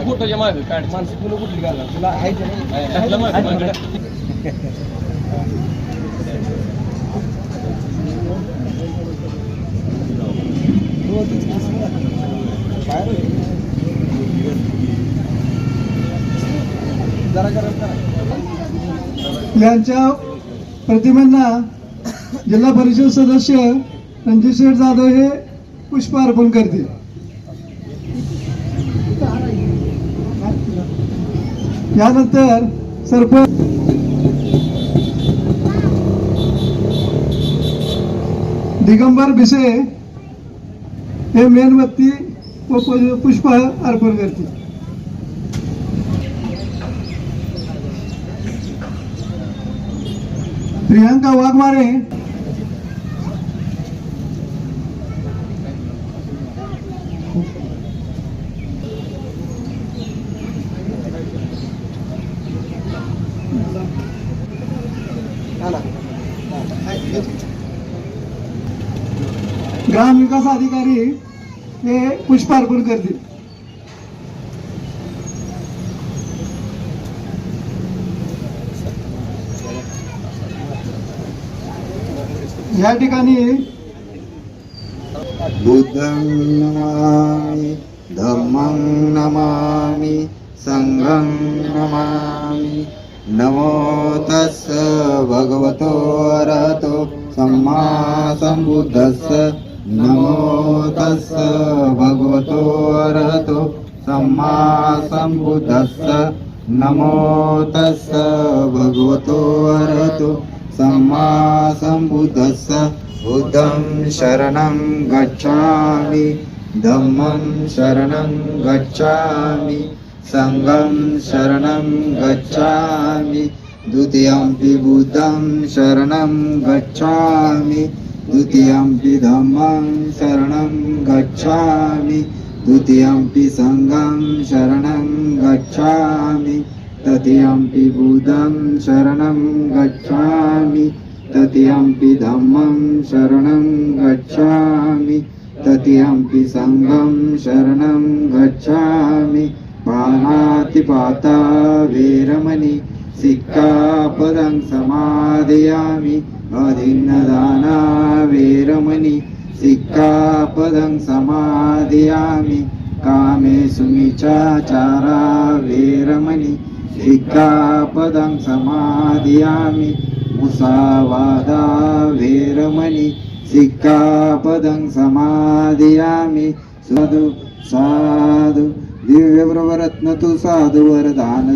फोटोच्या मागे काढ माणसं फुलं कुठली घालणार तुला आहे यांच्या प्रतिमांना जिल्हा परिषद सदस्य रणजितशेठ जाधव हे पुष्प अर्पण करतील. यानंतर सरपंच दिगंबर भिसे हे मेणबत्ती व पुष्प अर्पण करतील. प्रियांका वाघमारे ग्राम विकास अधिकारी हे पुष्प अर्पण करतील. या ठिकाणी बुद्धं नमामि धम्मं नमामि संघं नमामि नमो तस्स भगवतो अरहतो सम्मा सम्बुद्धस्स नमो तस्स भगवतो अरहतो सम्मा सम्बुद्धस्स नमो तस्स भगवतो अरहतो सम्मा सम्बुद्धस्स बुद्धं शरणं गच्छामि धम्मं शरणं गच्छामि संघं शरणं गच्छामि द्वितीयंपि बुद्धं शरणं गच्छामि द्वितीयंपि धम्मं शरणं गच्छामि द्वितीयंपि संघं शरणं गच्छामि तृतीयंपि बुद्धं शरणं गच्छामि तृतीयंपि धम्मं शरणं गच्छामि तृतीयंपि संघं शरणं गच्छामि पाणातिपाता वेरमणि सिक्खापदं समादयामि अदिन्नदाना वेरमणि सिक्खापदं समादयामि कामेषु मिच्छाचारा वेरमणि सिक्खापदं समादयामि मुसावादा वेरमणि सिक्खापदं समादयामि साधु साधु दिव्यव्रतरत्न तु साधु वरदान तु